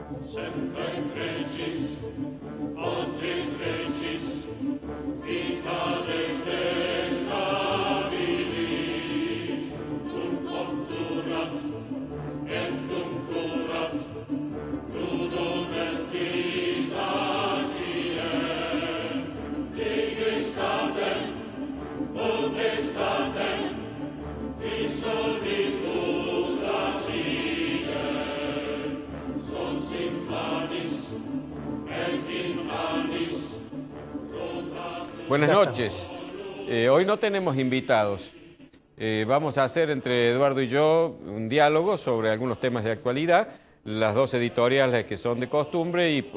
Semper Crescis, od in Crescis, vicare te stabilis, cum obturat, et cum curat, ludum et isagiem, digestatem, potestatem, dissolvitur agiem, sos in manis, et in manis, Buenas noches. Hoy no tenemos invitados. Vamos a hacer entre Eduardo y yo un diálogo sobre algunos temas de actualidad, las dos editoriales que son de costumbre y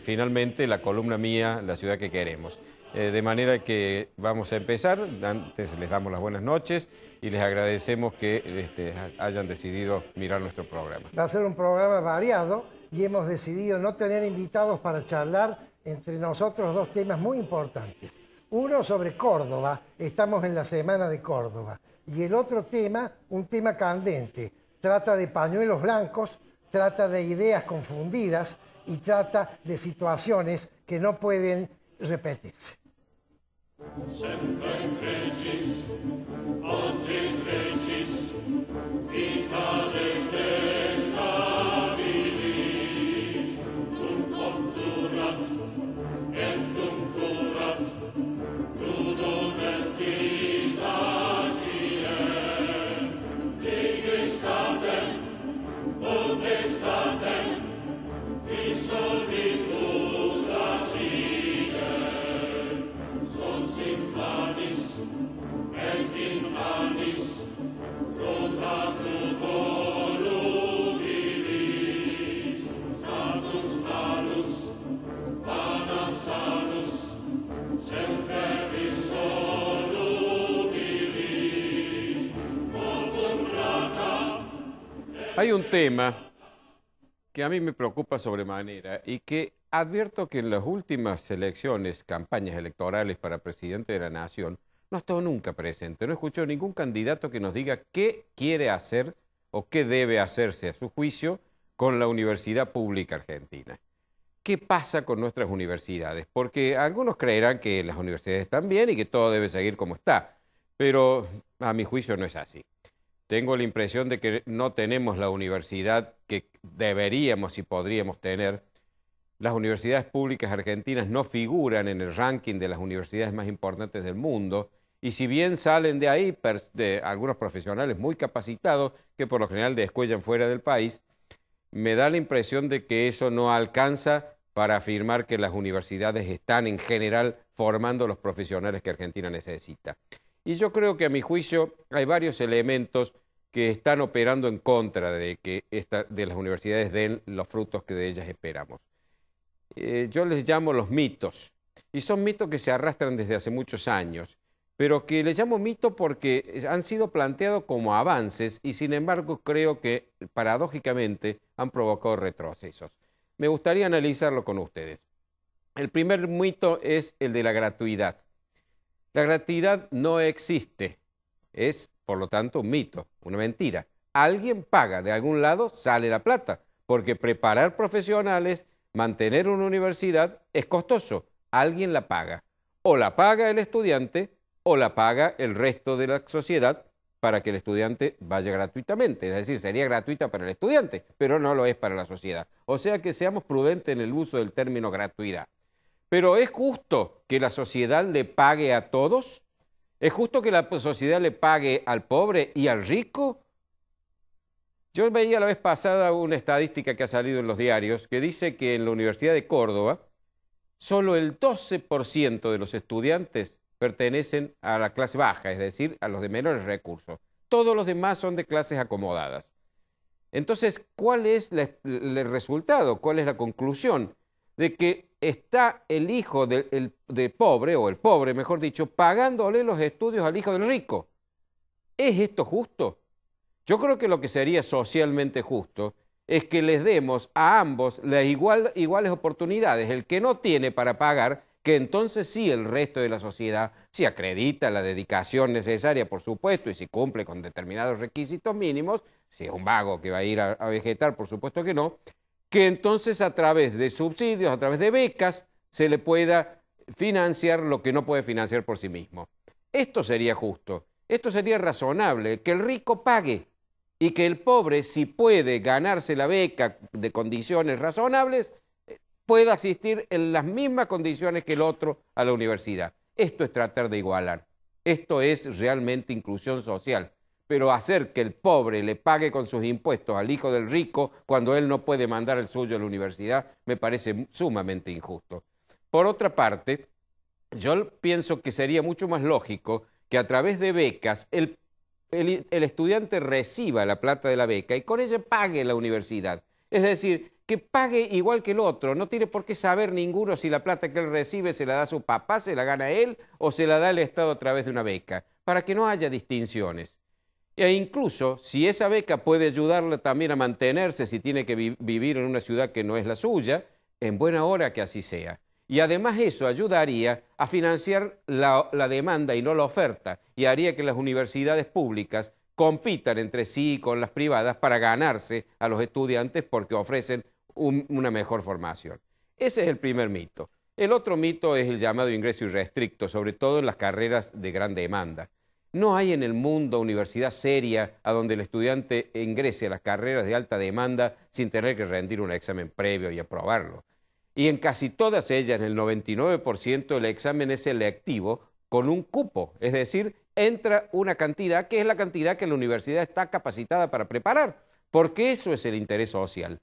finalmente la columna mía, La ciudad que queremos. De manera que vamos a empezar. Antes les damos las buenas noches y les agradecemos que hayan decidido mirar nuestro programa. Va a ser un programa variado y hemos decidido no tener invitados para charlar entre nosotros dos temas muy importantes. Uno sobre Córdoba, estamos en la Semana de Córdoba, y el otro tema, un tema candente, trata de pañuelos blancos, trata de ideas confundidas y trata de situaciones que no pueden repetirse. Semper Crescis, od in Crescis, vicare te stabilis, cum obturat, et cum curat, ludum et isagiem, digestatem, potestatem, dissolvitur agiem, sos in manis, et in manis, rotatur volubilis, status malus, vana salus, semper dissolubilis, mortum rata. Hay un tema que a mí me preocupa sobremanera y que advierto que en las últimas elecciones, campañas electorales para presidente de la Nación, no ha estado nunca presente. No escucho ningún candidato que nos diga qué quiere hacer o qué debe hacerse a su juicio con la universidad pública argentina. ¿Qué pasa con nuestras universidades? Porque algunos creerán que las universidades están bien y que todo debe seguir como está, pero a mi juicio no es así. Tengo la impresión de que no tenemos la universidad que deberíamos y podríamos tener. Las universidades públicas argentinas no figuran en el ranking de las universidades más importantes del mundo, y si bien salen de ahí de algunos profesionales muy capacitados que por lo general descuellan fuera del país, me da la impresión de que eso no alcanza para afirmar que las universidades están en general formando los profesionales que Argentina necesita. Y yo creo que a mi juicio hay varios elementos que están operando en contra de que de las universidades den los frutos que de ellas esperamos. Yo les llamo los mitos, y son mitos que se arrastran desde hace muchos años, pero que les llamo mito porque han sido planteados como avances y sin embargo creo que paradójicamente han provocado retrocesos. Me gustaría analizarlo con ustedes. El primer mito es el de la gratuidad. La gratuidad no existe, es por lo tanto un mito, una mentira. Alguien paga, de algún lado sale la plata, porque preparar profesionales, mantener una universidad es costoso, alguien la paga. O la paga el estudiante o la paga el resto de la sociedad para que el estudiante vaya gratuitamente. Es decir, sería gratuita para el estudiante, pero no lo es para la sociedad. O sea que seamos prudentes en el uso del término gratuidad. Pero ¿es justo que la sociedad le pague a todos? ¿Es justo que la sociedad le pague al pobre y al rico? Yo veía la vez pasada una estadística que ha salido en los diarios que dice que en la Universidad de Córdoba solo el 12% de los estudiantes pertenecen a la clase baja, es decir, a los de menores recursos. Todos los demás son de clases acomodadas. Entonces, ¿cuál es el resultado? ¿Cuál es la conclusión? De que está el hijo del pobre, o el pobre, mejor dicho, pagándole los estudios al hijo del rico. ¿Es esto justo? Yo creo que lo que sería socialmente justo es que les demos a ambos las iguales oportunidades. El que no tiene para pagar, que entonces sí el resto de la sociedad, si acredita la dedicación necesaria, por supuesto, y si cumple con determinados requisitos mínimos, si es un vago que va a ir a vegetar, por supuesto que no, que entonces a través de subsidios, a través de becas, se le pueda financiar lo que no puede financiar por sí mismo. Esto sería justo, esto sería razonable, que el rico pague y que el pobre, si puede ganarse la beca de condiciones razonables, pueda asistir en las mismas condiciones que el otro a la universidad. Esto es tratar de igualar, esto es realmente inclusión social. Pero hacer que el pobre le pague con sus impuestos al hijo del rico cuando él no puede mandar el suyo a la universidad me parece sumamente injusto. Por otra parte, yo pienso que sería mucho más lógico que a través de becas el estudiante reciba la plata de la beca y con ella pague la universidad. Es decir, que pague igual que el otro. No tiene por qué saber ninguno si la plata que él recibe se la da su papá, se la gana él o se la da el Estado a través de una beca, para que no haya distinciones. E incluso, si esa beca puede ayudarle también a mantenerse, si tiene que vivir en una ciudad que no es la suya, en buena hora que así sea. Y además eso ayudaría a financiar la demanda y no la oferta, y haría que las universidades públicas compitan entre sí con las privadas para ganarse a los estudiantes porque ofrecen una mejor formación. Ese es el primer mito. El otro mito es el llamado ingreso irrestricto, sobre todo en las carreras de gran demanda. No hay en el mundo universidad seria a donde el estudiante ingrese a las carreras de alta demanda sin tener que rendir un examen previo y aprobarlo. Y en casi todas ellas, en el 99%, el examen es selectivo con un cupo, es decir, entra una cantidad que es la cantidad que la universidad está capacitada para preparar, porque eso es el interés social.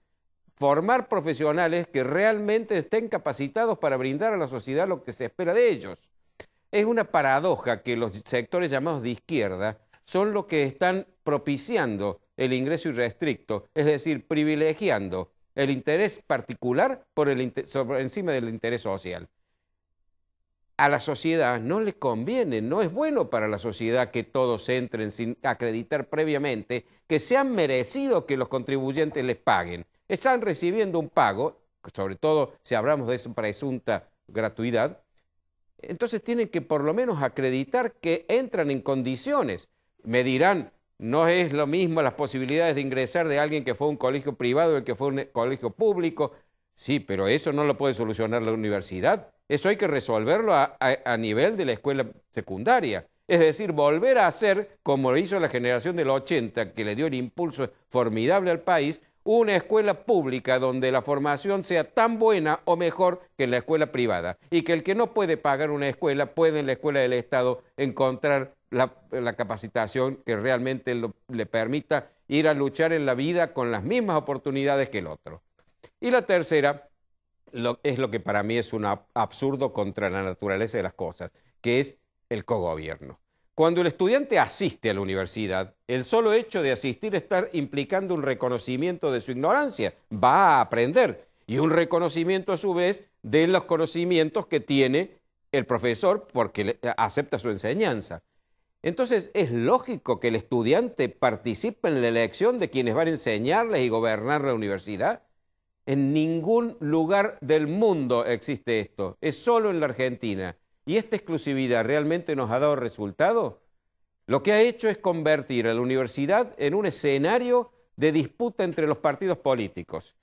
Formar profesionales que realmente estén capacitados para brindar a la sociedad lo que se espera de ellos. Es una paradoja que los sectores llamados de izquierda son los que están propiciando el ingreso irrestricto, es decir, privilegiando el interés particular sobre encima del interés social. A la sociedad no le conviene, no es bueno para la sociedad que todos entren sin acreditar previamente que se han merecido que los contribuyentes les paguen. Están recibiendo un pago, sobre todo si hablamos de esa presunta gratuidad, entonces tienen que por lo menos acreditar que entran en condiciones. Me dirán, no es lo mismo las posibilidades de ingresar de alguien que fue a un colegio privado que fue a un colegio público. Sí, pero eso no lo puede solucionar la universidad. Eso hay que resolverlo a nivel de la escuela secundaria. Es decir, volver a hacer, como lo hizo la generación del 80, que le dio el impulso formidable al país, una escuela pública donde la formación sea tan buena o mejor que en la escuela privada y que el que no puede pagar una escuela puede en la escuela del Estado encontrar la capacitación que realmente le permita ir a luchar en la vida con las mismas oportunidades que el otro. Y la tercera es lo que para mí es un absurdo contra la naturaleza de las cosas, que es el cogobierno. Cuando el estudiante asiste a la universidad, el solo hecho de asistir está implicando un reconocimiento de su ignorancia. Va a aprender y un reconocimiento a su vez de los conocimientos que tiene el profesor porque acepta su enseñanza. Entonces es lógico que el estudiante participe en la elección de quienes van a enseñarles y gobernar la universidad. En ningún lugar del mundo existe esto, es solo en la Argentina. ¿Y esta exclusividad realmente nos ha dado resultado? Lo que ha hecho es convertir a la universidad en un escenario de disputa entre los partidos políticos.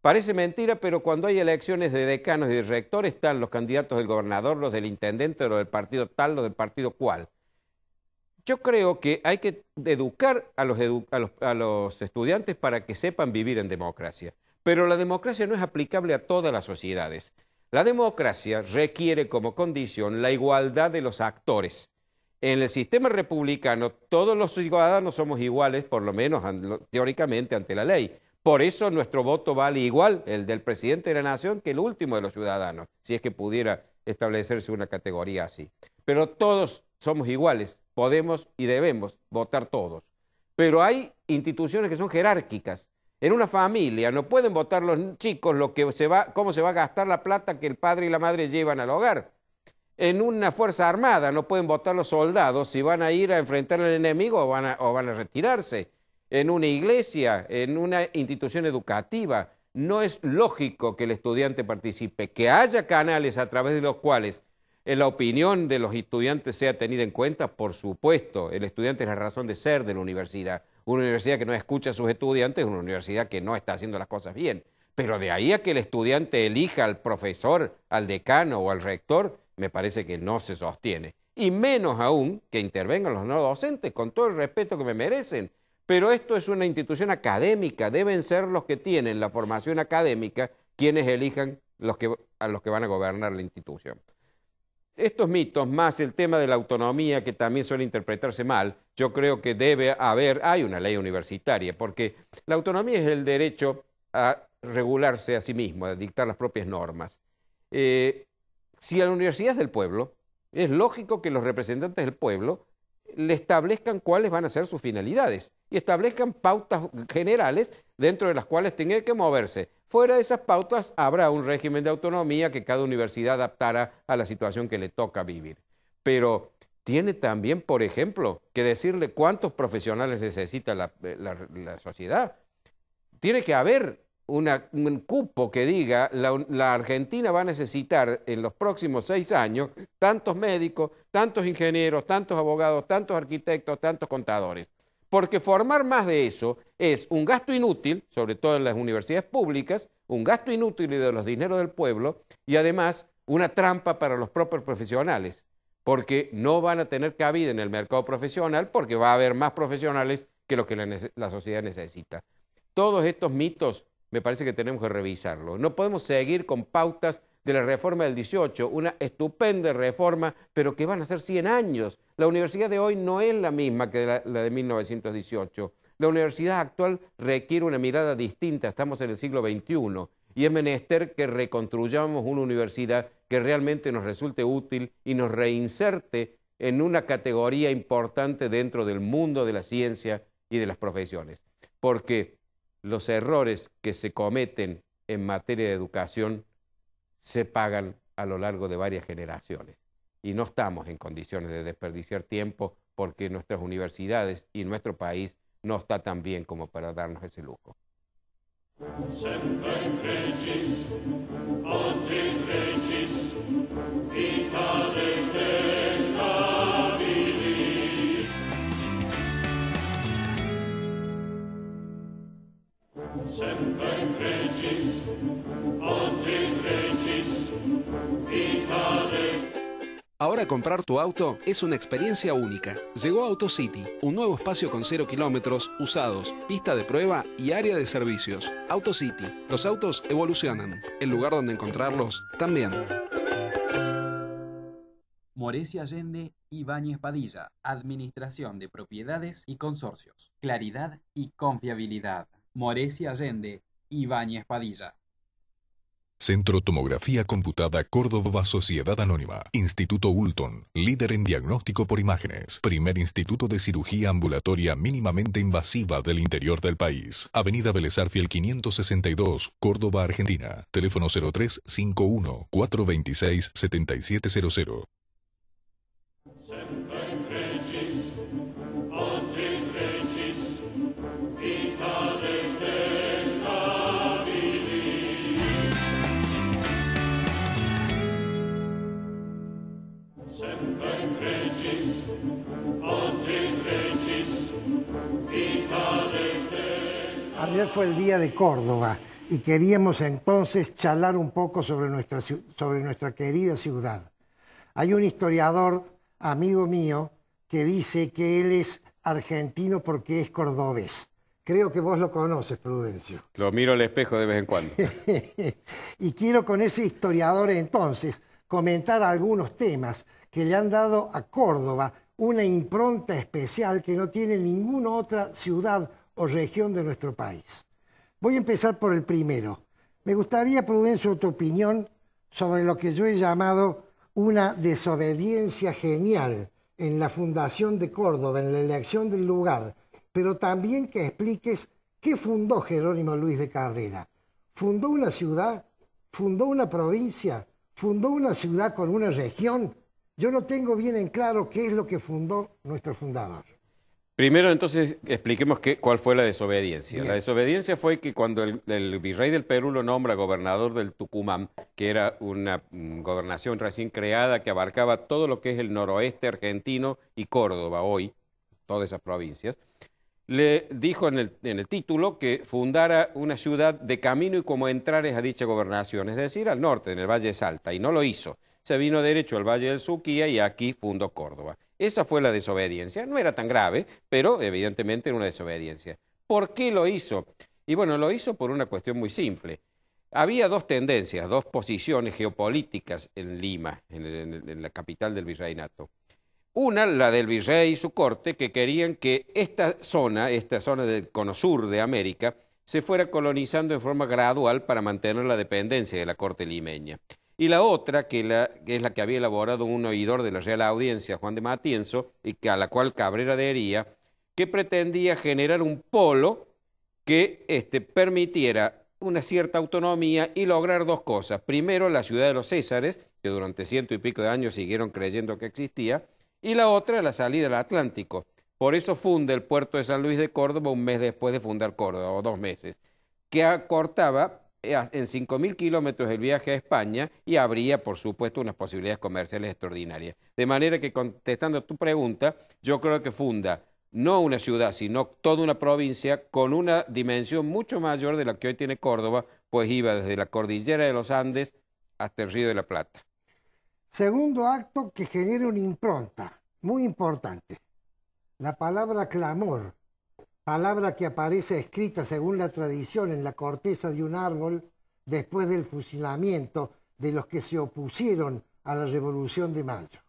Parece mentira, pero cuando hay elecciones de decanos y de rectores están los candidatos del gobernador, los del intendente, los del partido tal, los del partido cual. Yo creo que hay que educar a los estudiantes para que sepan vivir en democracia. Pero la democracia no es aplicable a todas las sociedades. La democracia requiere como condición la igualdad de los actores. En el sistema republicano todos los ciudadanos somos iguales, por lo menos teóricamente, ante la ley. Por eso nuestro voto vale igual, el del presidente de la nación, que el último de los ciudadanos, si es que pudiera establecerse una categoría así. Pero todos somos iguales, podemos y debemos votar todos. Pero hay instituciones que son jerárquicas. En una familia no pueden votar los chicos cómo se va a gastar la plata que el padre y la madre llevan al hogar. En una fuerza armada no pueden votar los soldados si van a ir a enfrentar al enemigo o van a retirarse. En una iglesia, en una institución educativa, no es lógico que el estudiante participe. Que haya canales a través de los cuales la opinión de los estudiantes sea tenida en cuenta, por supuesto. El estudiante es la razón de ser de la universidad. Una universidad que no escucha a sus estudiantes es una universidad que no está haciendo las cosas bien. Pero de ahí a que el estudiante elija al profesor, al decano o al rector, me parece que no se sostiene. Y menos aún que intervengan los no docentes, con todo el respeto que me merecen. Pero esto es una institución académica, deben ser los que tienen la formación académica quienes elijan a los que van a gobernar la institución. Estos mitos, más el tema de la autonomía, que también suele interpretarse mal, yo creo que hay una ley universitaria, porque la autonomía es el derecho a regularse a sí mismo, a dictar las propias normas. Si la universidad es del pueblo, es lógico que los representantes del pueblo le establezcan cuáles van a ser sus finalidades y establezcan pautas generales dentro de las cuales tengan que moverse. Fuera de esas pautas habrá un régimen de autonomía que cada universidad adaptará a la situación que le toca vivir. Pero tiene también, por ejemplo, que decirle cuántos profesionales necesita la sociedad. Tiene que haber un cupo que diga la Argentina va a necesitar en los próximos 6 años tantos médicos, tantos ingenieros, tantos abogados, tantos arquitectos, tantos contadores. Porque formar más de eso es un gasto inútil, sobre todo en las universidades públicas, un gasto inútil de los dineros del pueblo y además una trampa para los propios profesionales, porque no van a tener cabida en el mercado profesional porque va a haber más profesionales que lo que la sociedad necesita. Todos estos mitos me parece que tenemos que revisarlos. No podemos seguir con pautas de la reforma del 18, una estupenda reforma, pero que van a ser 100 años. La universidad de hoy no es la misma que la de 1918. La universidad actual requiere una mirada distinta, estamos en el siglo XXI, y es menester que reconstruyamos una universidad que realmente nos resulte útil y nos reinserte en una categoría importante dentro del mundo de la ciencia y de las profesiones. Porque los errores que se cometen en materia de educación se pagan a lo largo de varias generaciones. Y no estamos en condiciones de desperdiciar tiempo porque nuestras universidades y nuestro país no está tan bien como para darnos ese lujo. Semper Regis, ad in regis, vita de stabili. Semper Regis, ad in regis, vita de... Ahora comprar tu auto es una experiencia única. Llegó AutoCity, un nuevo espacio con 0 kilómetros, usados, pista de prueba y área de servicios. AutoCity, los autos evolucionan. El lugar donde encontrarlos también. Morecia Allende, Ibáñez Padilla, Administración de Propiedades y Consorcios. Claridad y confiabilidad. Morecia Allende, Ibáñez Padilla. Centro Tomografía Computada Córdoba Sociedad Anónima. Instituto Ulton, líder en diagnóstico por imágenes. Primer instituto de cirugía ambulatoria mínimamente invasiva del interior del país. Avenida Vélez Arfiel 562, Córdoba, Argentina. Teléfono 0351 426 7700. Ayer fue el Día de Córdoba y queríamos entonces charlar un poco sobre nuestra querida ciudad. Hay un historiador, amigo mío, que dice que él es argentino porque es cordobés. Creo que vos lo conoces, Prudencio. Lo miro al espejo de vez en cuando. Y quiero con ese historiador entonces comentar algunos temas que le han dado a Córdoba una impronta especial que no tiene ninguna otra ciudad o región de nuestro país. Voy a empezar por el primero. Me gustaría, Prudencio, tu opinión sobre lo que yo he llamado una desobediencia genial en la fundación de Córdoba, en la elección del lugar, pero también que expliques qué fundó Jerónimo Luis de Carrera. ¿Fundó una ciudad? ¿Fundó una provincia? ¿Fundó una ciudad con una región? Yo no tengo bien en claro qué es lo que fundó nuestro fundador. Primero, entonces, expliquemos cuál fue la desobediencia. Bien. La desobediencia fue que cuando el virrey del Perú lo nombra gobernador del Tucumán, que era una gobernación recién creada que abarcaba todo lo que es el noroeste argentino y Córdoba hoy, todas esas provincias, le dijo en el título que fundara una ciudad de camino y como entrares a dicha gobernación, es decir, al norte, en el Valle de Salta, y no lo hizo. Se vino derecho al Valle del Suquía y aquí fundó Córdoba. Esa fue la desobediencia. No era tan grave, pero evidentemente era una desobediencia. ¿Por qué lo hizo? Y bueno, lo hizo por una cuestión muy simple. Había dos tendencias, dos posiciones geopolíticas en Lima, en la capital del virreinato. Una, la del virrey y su corte, que querían que esta zona del cono sur de América, se fuera colonizando de forma gradual para mantener la dependencia de la corte limeña. Y la otra, que es la que había elaborado un oidor de la Real Audiencia, Juan de Matienzo, y a la cual Cabrera adhería, que pretendía generar un polo que permitiera una cierta autonomía y lograr dos cosas. Primero, la ciudad de los Césares, que durante 100 y pico de años siguieron creyendo que existía, y la otra, la salida al Atlántico. Por eso funda el puerto de San Luis de Córdoba un mes después de fundar Córdoba, o 2 meses, que acortaba en 5.000 kilómetros el viaje a España y habría, por supuesto, unas posibilidades comerciales extraordinarias. De manera que, contestando a tu pregunta, yo creo que funda no una ciudad, sino toda una provincia con una dimensión mucho mayor de la que hoy tiene Córdoba, pues iba desde la cordillera de los Andes hasta el Río de la Plata. Segundo acto que genera una impronta muy importante. La palabra clamor, palabra que aparece escrita según la tradición en la corteza de un árbol después del fusilamiento de los que se opusieron a la Revolución de Mayo.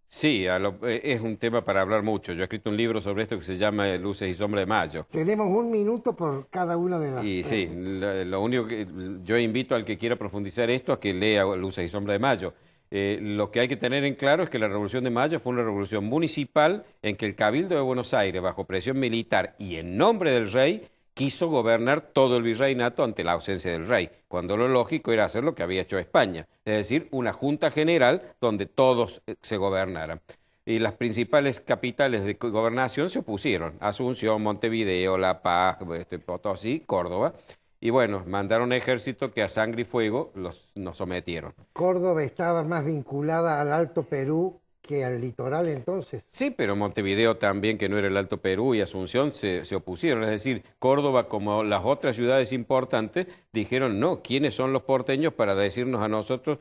Sí, es un tema para hablar mucho. Yo he escrito un libro sobre esto que se llama Luces y Sombras de Mayo. Tenemos 1 minuto por cada una de las... Y sí, lo único que yo invito al que quiera profundizar esto a que lea Luces y Sombras de Mayo. Lo que hay que tener en claro es que la Revolución de Mayo fue una revolución municipal en que el Cabildo de Buenos Aires, bajo presión militar y en nombre del rey, quiso gobernar todo el virreinato ante la ausencia del rey, cuando lo lógico era hacer lo que había hecho España, es decir, una junta general donde todos se gobernaran. Y las principales capitales de gobernación se opusieron: Asunción, Montevideo, La Paz, Potosí, Córdoba. Y bueno, mandaron ejército que a sangre y fuego nos sometieron. Córdoba estaba más vinculada al Alto Perú que al litoral entonces. Sí, pero Montevideo también, que no era el Alto Perú, y Asunción se opusieron. Es decir, Córdoba, como las otras ciudades importantes, dijeron, no, ¿quiénes son los porteños para decirnos a nosotros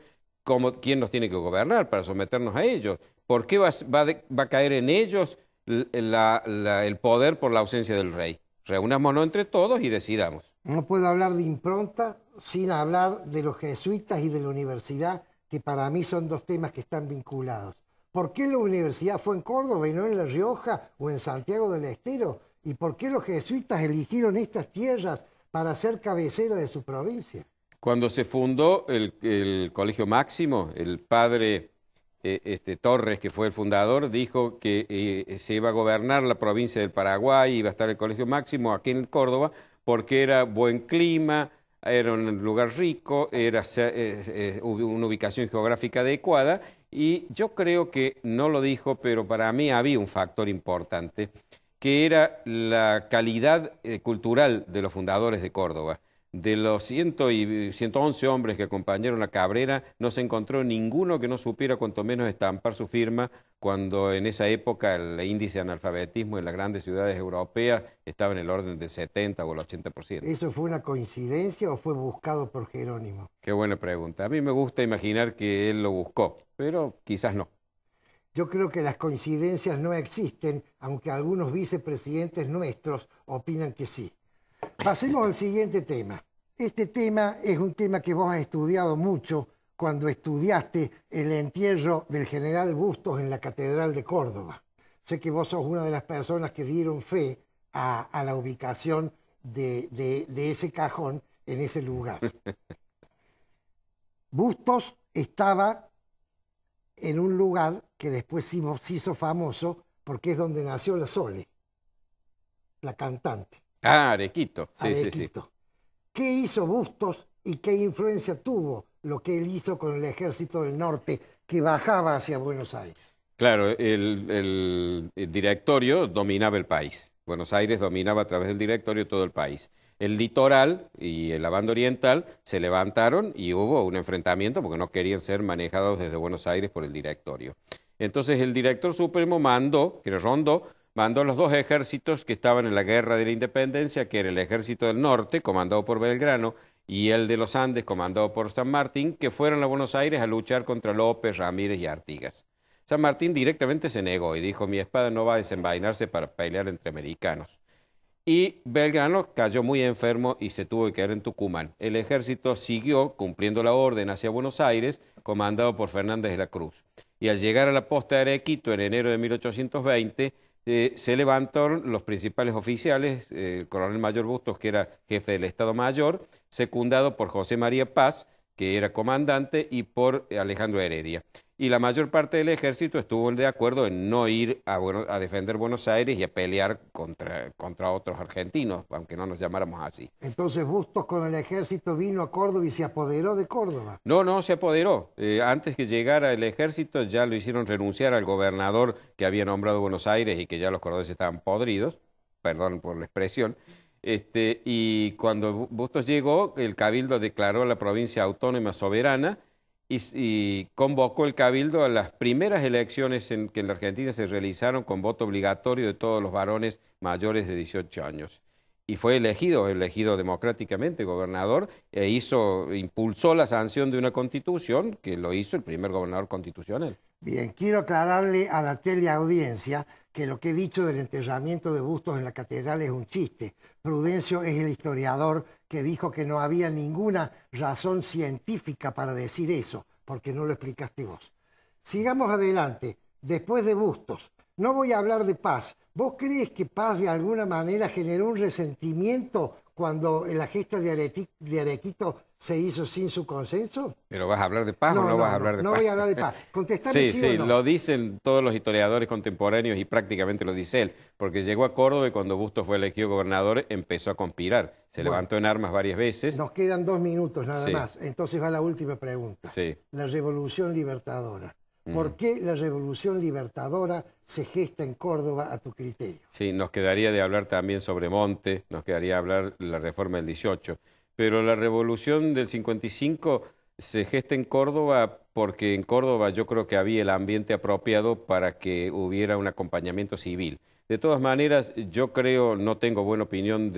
quién nos tiene que gobernar, para someternos a ellos? ¿Por qué va a caer en ellos el poder por la ausencia del rey? Reunámonos entre todos y decidamos. No puedo hablar de impronta sin hablar de los jesuitas y de la universidad, que para mí son dos temas que están vinculados. ¿Por qué la universidad fue en Córdoba y no en La Rioja o en Santiago del Estero? ¿Y por qué los jesuitas eligieron estas tierras para ser cabecera de su provincia? Cuando se fundó el Colegio Máximo, el padre Torres, que fue el fundador, dijo que se iba a gobernar la provincia del Paraguay, iba a estar el Colegio Máximo aquí en Córdoba, porque era buen clima, era un lugar rico, era una ubicación geográfica adecuada, y yo creo que no lo dijo, pero para mí había un factor importante, que era la calidad cultural de los fundadores de Córdoba. De los 111 hombres que acompañaron a Cabrera, no se encontró ninguno que no supiera cuanto menos estampar su firma, cuando en esa época el índice de analfabetismo en las grandes ciudades europeas estaba en el orden del 70 o el 80%. ¿Eso fue una coincidencia o fue buscado por Jerónimo? Qué buena pregunta. A mí me gusta imaginar que él lo buscó, pero quizás no. Yo creo que las coincidencias no existen, aunque algunos vicepresidentes nuestros opinan que sí. Pasemos al siguiente tema. Este tema es un tema que vos has estudiado mucho cuando estudiaste el entierro del general Bustos en la Catedral de Córdoba. Sé que vos sos una de las personas que dieron fe a la ubicación de ese cajón en ese lugar. Bustos estaba en un lugar que después se hizo famoso porque es donde nació la Sole, la cantante. Ah, Arequito. Sí, Arequito. sí. ¿Qué hizo Bustos y qué influencia tuvo lo que él hizo con el Ejército del Norte que bajaba hacia Buenos Aires? Claro, el directorio dominaba el país. Buenos Aires dominaba a través del directorio todo el país. El litoral y la banda oriental se levantaron y hubo un enfrentamiento porque no querían ser manejados desde Buenos Aires por el directorio. Entonces el director supremo mandó, que era Rondó, mandó los dos ejércitos que estaban en la Guerra de la Independencia, que era el ejército del norte, comandado por Belgrano, y el de los Andes, comandado por San Martín, que fueron a Buenos Aires a luchar contra López, Ramírez y Artigas. San Martín directamente se negó y dijo: mi espada no va a desenvainarse para pelear entre americanos. Y Belgrano cayó muy enfermo y se tuvo que quedar en Tucumán. El ejército siguió cumpliendo la orden hacia Buenos Aires, comandado por Fernández de la Cruz. Y al llegar a la posta de Arequito en enero de 1820, se levantaron los principales oficiales, el coronel Mayor Bustos, que era jefe del Estado Mayor, secundado por José María Paz, que era comandante, y por Alejandro Heredia. Y la mayor parte del ejército estuvo de acuerdo en no ir a defender Buenos Aires y a pelear contra otros argentinos, aunque no nos llamáramos así. Entonces Bustos con el ejército vino a Córdoba y se apoderó de Córdoba. No se apoderó. Antes que llegara el ejército ya lo hicieron renunciar al gobernador que había nombrado Buenos Aires y que ya los cordobeses estaban podridos, perdón por la expresión. Y cuando Bustos llegó, el Cabildo declaró la provincia autónoma soberana y convocó el Cabildo a las primeras elecciones que en la Argentina se realizaron con voto obligatorio de todos los varones mayores de 18 años. Y fue elegido democráticamente gobernador impulsó la sanción de una constitución que lo hizo el primer gobernador constitucional. Bien, quiero aclararle a la teleaudiencia que lo que he dicho del enterramiento de Bustos en la catedral es un chiste. Prudencio es el historiador que dijo que no había ninguna razón científica para decir eso, porque no lo explicaste vos. Sigamos adelante. Después de Bustos, no voy a hablar de Paz. ¿Vos crees que Paz de alguna manera generó un resentimiento cuando la gesta de Arequito se hizo sin su consenso? ¿Pero vas a hablar de Paz o no vas a hablar de Paz? No voy a hablar de Paz. Contestame sí, o no. Lo dicen todos los historiadores contemporáneos y prácticamente lo dice él, porque llegó a Córdoba y cuando Bustos fue elegido gobernador empezó a conspirar. Se levantó en armas varias veces. Nos quedan 2 minutos nada más. Entonces va la última pregunta. Sí. La Revolución Libertadora. ¿Por qué la Revolución Libertadora se gesta en Córdoba a tu criterio? Sí, nos quedaría de hablar también sobre Monte, nos quedaría hablar de la reforma del 18, pero la Revolución del 55 se gesta en Córdoba porque en Córdoba yo creo que había el ambiente apropiado para que hubiera un acompañamiento civil. De todas maneras, yo creo, no tengo buena opinión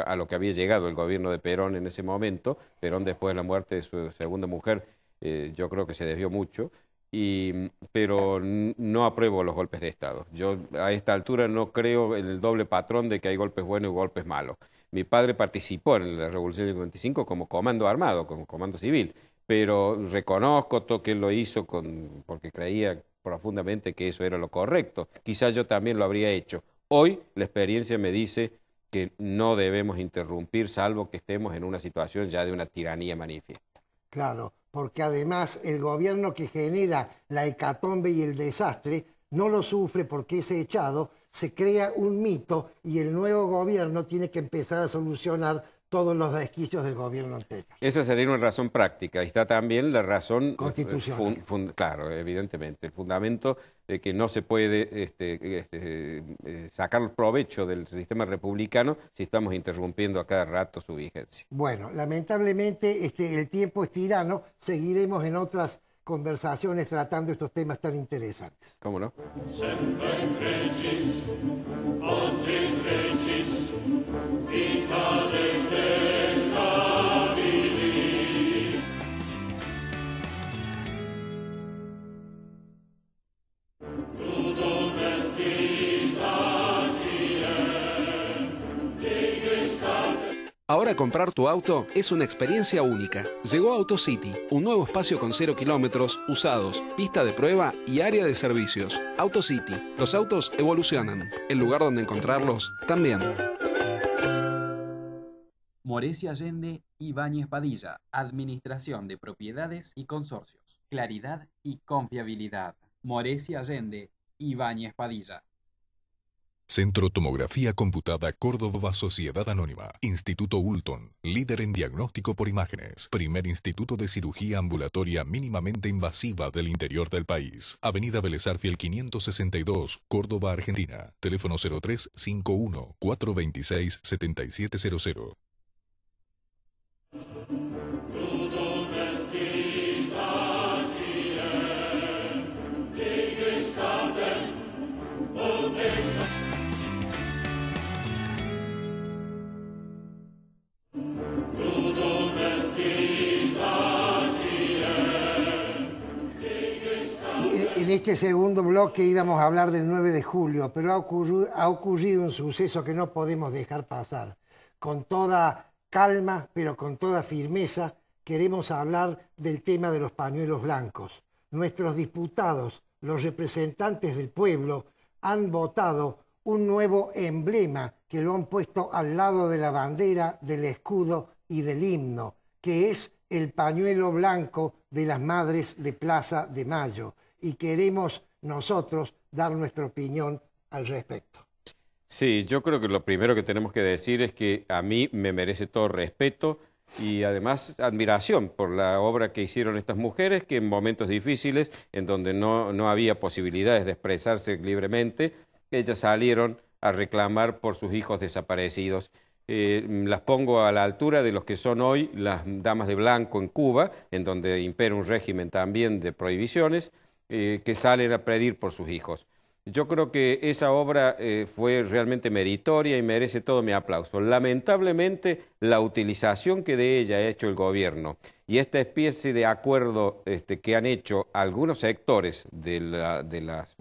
a lo que había llegado el gobierno de Perón en ese momento. Perón, después de la muerte de su segunda mujer, yo creo que se desvió mucho. Pero no apruebo los golpes de Estado. Yo a esta altura no creo en el doble patrón de que hay golpes buenos y golpes malos. Mi padre participó en la Revolución del 55 como comando armado, como comando civil, pero reconozco que él lo hizo porque creía profundamente que eso era lo correcto. Quizás yo también lo habría hecho. Hoy la experiencia me dice que no debemos interrumpir, salvo que estemos en una situación ya de una tiranía manifiesta. Claro, porque además el gobierno que genera la hecatombe y el desastre no lo sufre porque es echado, se crea un mito y el nuevo gobierno tiene que empezar a solucionar todos los desquicios del gobierno anterior. Esa sería una razón práctica. Y está también la razón constitucional. Claro, evidentemente. El fundamento de que no se puede sacar provecho del sistema republicano si estamos interrumpiendo a cada rato su vigencia. Bueno, lamentablemente el tiempo es tirano. Seguiremos en otras conversaciones tratando estos temas tan interesantes. ¿Cómo no? Semper Regis, ad in regis, vicare stabili. Ludum et Ahora comprar tu auto es una experiencia única. Llegó AutoCity, un nuevo espacio con 0 kilómetros, usados, pista de prueba y área de servicios. AutoCity, los autos evolucionan. El lugar donde encontrarlos también. Morecia Allende y Ibáñez Padilla, Administración de Propiedades y Consorcios. Claridad y confiabilidad. Morecia Allende y Ibáñez Padilla. Centro Tomografía Computada Córdoba Sociedad Anónima. Instituto Ulton, líder en diagnóstico por imágenes. Primer instituto de cirugía ambulatoria mínimamente invasiva del interior del país. Avenida Vélez Arfiel 562, Córdoba, Argentina. Teléfono 0351 426 7700. este segundo bloque íbamos a hablar del 9 de julio, pero ha ocurrido un suceso que no podemos dejar pasar. Con toda calma, pero con toda firmeza, queremos hablar del tema de los pañuelos blancos. Nuestros diputados, los representantes del pueblo, han votado un nuevo emblema que lo han puesto al lado de la bandera, del escudo y del himno, que es el pañuelo blanco de las Madres de Plaza de Mayo. Y queremos nosotros dar nuestra opinión al respecto. Sí, yo creo que lo primero que tenemos que decir es que a mí me merece todo respeto y además admiración por la obra que hicieron estas mujeres, que en momentos difíciles, en donde no había posibilidades de expresarse libremente, ellas salieron a reclamar por sus hijos desaparecidos. Las pongo a la altura de los que son hoy las damas de blanco en Cuba, en donde impera un régimen también de prohibiciones, que salen a pedir por sus hijos. Yo creo que esa obra fue realmente meritoria y merece todo mi aplauso. Lamentablemente, la utilización que de ella ha hecho el gobierno y esta especie de acuerdo que han hecho algunos sectores de las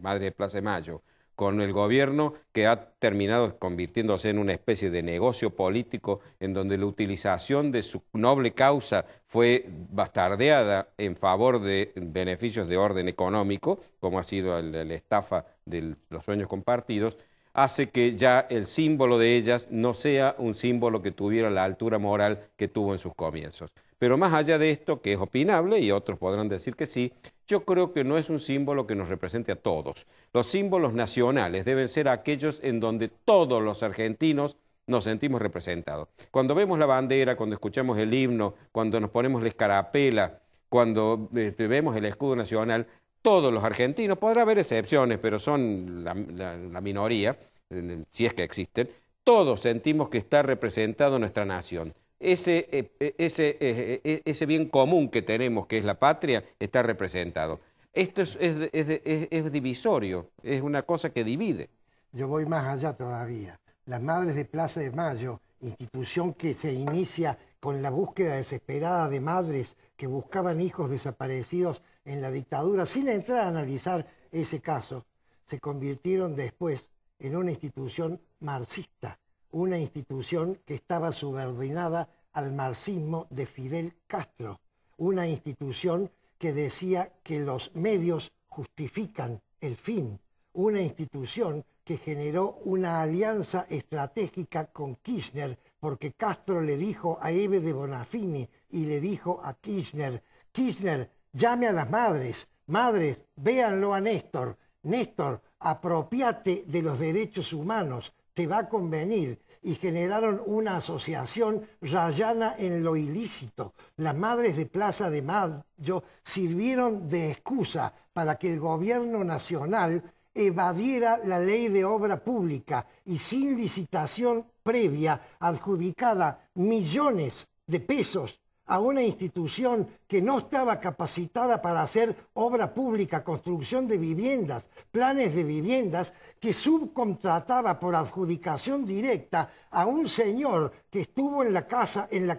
Madres de Plaza de Mayo con el gobierno, que ha terminado convirtiéndose en una especie de negocio político en donde la utilización de su noble causa fue bastardeada en favor de beneficios de orden económico, como ha sido la estafa de los sueños compartidos, hace que ya el símbolo de ellas no sea un símbolo que tuviera la altura moral que tuvo en sus comienzos. Pero más allá de esto, que es opinable, y otros podrán decir que sí, yo creo que no es un símbolo que nos represente a todos. Los símbolos nacionales deben ser aquellos en donde todos los argentinos nos sentimos representados. Cuando vemos la bandera, cuando escuchamos el himno, cuando nos ponemos la escarapela, cuando vemos el escudo nacional, todos los argentinos, podrá haber excepciones, pero son la minoría, si es que existen, todos sentimos que está representado nuestra nación. Ese bien común que tenemos, que es la patria, está representado. Esto es divisorio, es una cosa que divide. Yo voy más allá todavía. Las Madres de Plaza de Mayo, institución que se inicia con la búsqueda desesperada de madres que buscaban hijos desaparecidos en la dictadura, sin entrar a analizar ese caso, se convirtieron después en una institución marxista, una institución que estaba subordinada al marxismo de Fidel Castro, una institución que decía que los medios justifican el fin, una institución que generó una alianza estratégica con Kirchner, porque Castro le dijo a Eve de Bonafini y le dijo a Kirchner, Kirchner, llame a las madres, madres, véanlo a Néstor, Néstor, apropiate de los derechos humanos, te va a convenir. Y generaron una asociación rayana en lo ilícito. Las Madres de Plaza de Mayo sirvieron de excusa para que el gobierno nacional evadiera la ley de obra pública y sin licitación previa adjudicada millones de pesos a una institución que no estaba capacitada para hacer obra pública, construcción de viviendas, planes de viviendas, que subcontrataba por adjudicación directa a un señor que estuvo en la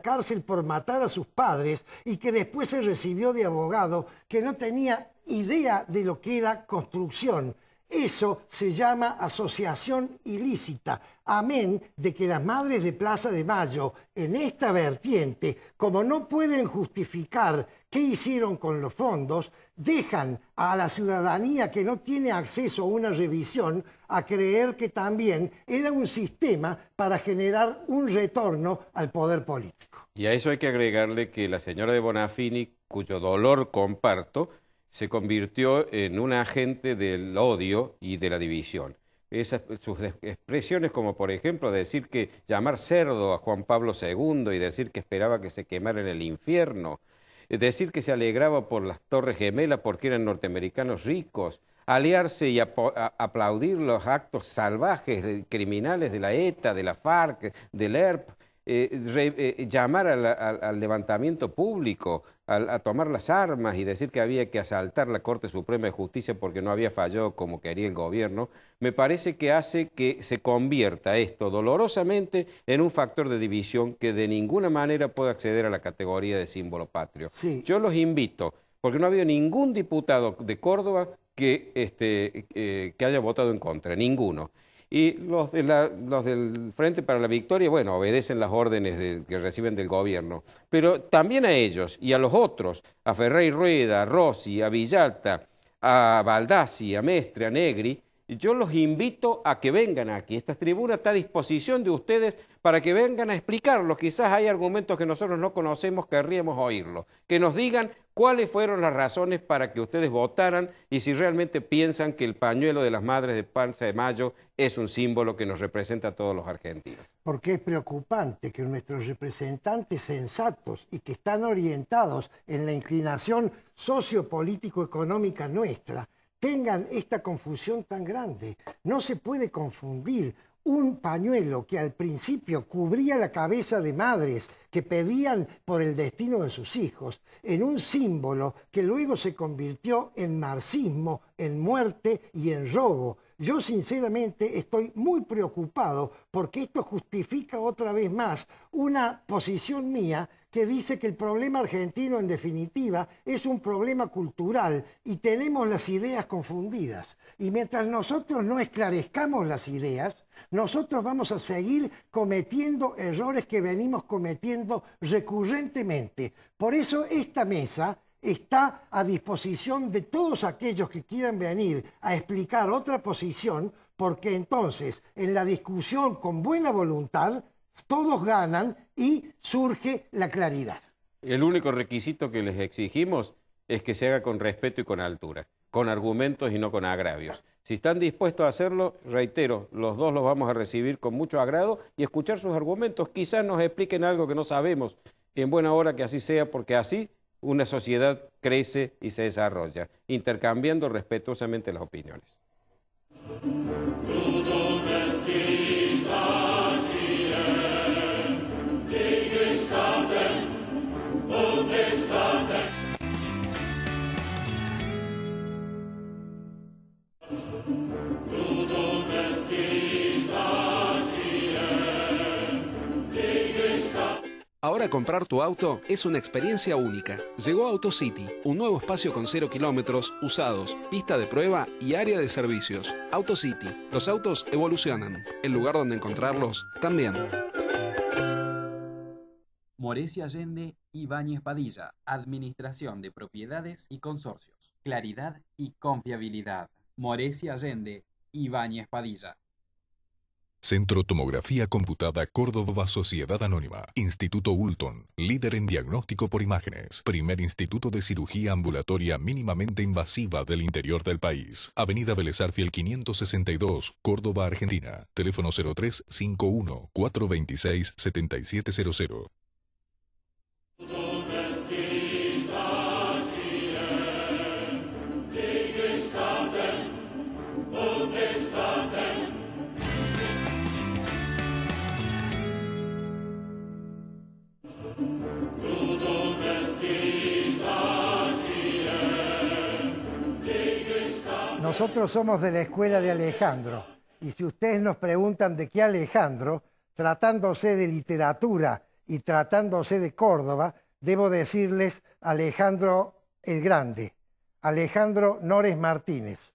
cárcel por matar a sus padres y que después se recibió de abogado, que no tenía idea de lo que era construcción. Eso se llama asociación ilícita, amén de que las Madres de Plaza de Mayo, en esta vertiente, como no pueden justificar qué hicieron con los fondos, dejan a la ciudadanía que no tiene acceso a una revisión a creer que también era un sistema para generar un retorno al poder político. Y a eso hay que agregarle que la señora de Bonafini, cuyo dolor comparto, se convirtió en un agente del odio y de la división. Sus expresiones como, por ejemplo, decir que llamar cerdo a Juan Pablo II y decir que esperaba que se quemara en el infierno, decir que se alegraba por las Torres Gemelas porque eran norteamericanos ricos, aliarse y aplaudir los actos salvajes, criminales de la ETA, de la FARC, del ERP, llamar al levantamiento público, a tomar las armas y decir que había que asaltar la Corte Suprema de Justicia porque no había fallado como quería el gobierno, me parece que hace que se convierta esto dolorosamente en un factor de división que de ninguna manera puede acceder a la categoría de símbolo patrio. Sí. Yo los invito porque no ha habido ningún diputado de Córdoba que haya votado en contra, ninguno. Y los del Frente para la Victoria, bueno, obedecen las órdenes que reciben del gobierno, pero también a ellos y a los otros, a Ferrey Rueda, a Rossi, a Villalta, a Baldassi, a Mestre, a Negri, yo los invito a que vengan aquí. Esta tribuna está a disposición de ustedes para que vengan a explicarlo. Quizás hay argumentos que nosotros no conocemos, querríamos oírlos. Que nos digan cuáles fueron las razones para que ustedes votaran y si realmente piensan que el pañuelo de las madres de Plaza de Mayo es un símbolo que nos representa a todos los argentinos. Porque es preocupante que nuestros representantes sensatos y que están orientados en la inclinación sociopolítico-económica nuestra tengan esta confusión tan grande. No se puede confundir un pañuelo que al principio cubría la cabeza de madres que pedían por el destino de sus hijos, en un símbolo que luego se convirtió en marxismo, en muerte y en robo. Yo sinceramente estoy muy preocupado porque esto justifica otra vez más una posición mía que dice que el problema argentino en definitiva es un problema cultural y tenemos las ideas confundidas. Y mientras nosotros no esclarezcamos las ideas, nosotros vamos a seguir cometiendo errores que venimos cometiendo recurrentemente. Por eso esta mesa está a disposición de todos aquellos que quieran venir a explicar otra posición, porque entonces en la discusión con buena voluntad todos ganan y surge la claridad. El único requisito que les exigimos es que se haga con respeto y con altura, con argumentos y no con agravios. Si están dispuestos a hacerlo, reitero, los dos los vamos a recibir con mucho agrado y escuchar sus argumentos. Quizás nos expliquen algo que no sabemos y en buena hora que así sea, porque así una sociedad crece y se desarrolla, intercambiando respetuosamente las opiniones. Ahora comprar tu auto es una experiencia única. Llegó AutoCity, un nuevo espacio con 0 kilómetros, usados, pista de prueba y área de servicios. AutoCity, los autos evolucionan. El lugar donde encontrarlos también. Moresi Allende y Báñez Padilla, Administración de Propiedades y Consorcios. Claridad y confiabilidad. Moresi Allende y Báñez Padilla. Centro Tomografía Computada Córdoba Sociedad Anónima. Instituto Ulton, líder en diagnóstico por imágenes. Primer instituto de cirugía ambulatoria mínimamente invasiva del interior del país. Avenida Vélez Arfiel 562, Córdoba, Argentina. Teléfono 0351 426 7700. Nosotros somos de la escuela de Alejandro, y si ustedes nos preguntan de qué Alejandro, tratándose de literatura y tratándose de Córdoba, debo decirles Alejandro el Grande, Alejandro Nores Martínez.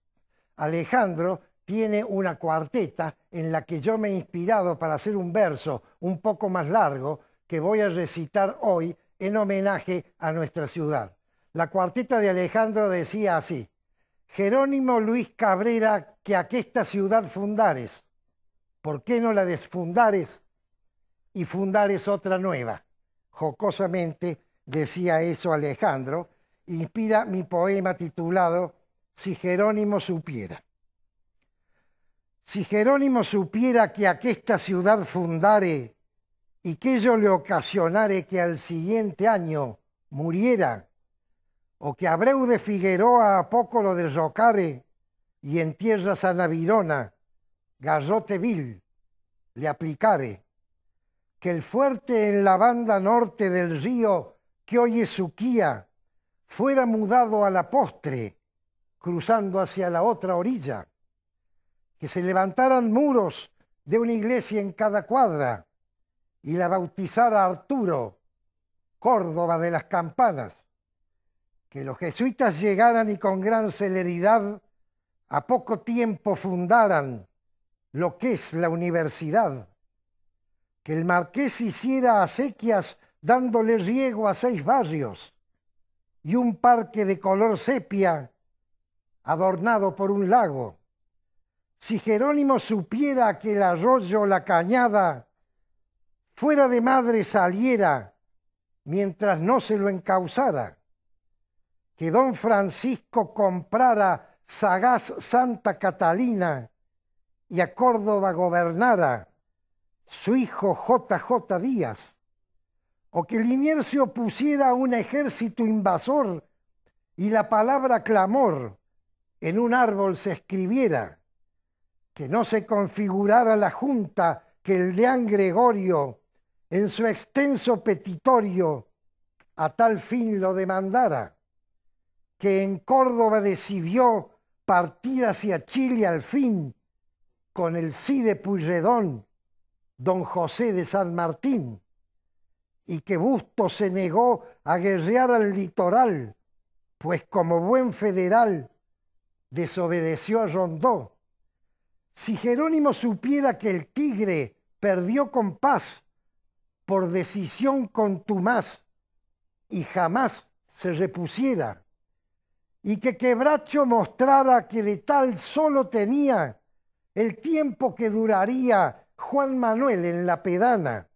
Alejandro tiene una cuarteta en la que yo me he inspirado para hacer un verso un poco más largo que voy a recitar hoy en homenaje a nuestra ciudad. La cuarteta de Alejandro decía así: Jerónimo Luis Cabrera, que aquesta ciudad fundares, ¿por qué no la desfundares y fundares otra nueva? Jocosamente decía eso Alejandro, inspira mi poema titulado Si Jerónimo supiera. Si Jerónimo supiera que aquesta ciudad fundare y que ello le ocasionare que al siguiente año muriera, o que Abreu de Figueroa a poco lo derrocare y en tierra sanavirona garrote vil le aplicare, que el fuerte en la banda norte del río que hoy es Suquía fuera mudado a la postre, cruzando hacia la otra orilla, que se levantaran muros de una iglesia en cada cuadra y la bautizara Arturo, Córdoba de las campanas, que los jesuitas llegaran y con gran celeridad a poco tiempo fundaran lo que es la universidad, que el marqués hiciera acequias dándole riego a 6 barrios y un parque de color sepia adornado por un lago. Si Jerónimo supiera que el arroyo La Cañada fuera de madre saliera mientras no se lo encauzara, que don Francisco comprara sagaz Santa Catalina y a Córdoba gobernara su hijo J.J. Díaz, o que Liniers se opusiera a un ejército invasor y la palabra clamor en un árbol se escribiera, que no se configurara la junta que el deán Gregorio en su extenso petitorio a tal fin lo demandara, que en Córdoba decidió partir hacia Chile al fin con el Cide Pueyrredón, don José de San Martín, y que Bustos se negó a guerrear al litoral, pues como buen federal desobedeció a Rondó. Si Jerónimo supiera que el Tigre perdió compás por decisión contumaz y jamás se repusiera, y que Quebracho mostrara que de tal solo tenía el tiempo que duraría Juan Manuel en la pedana,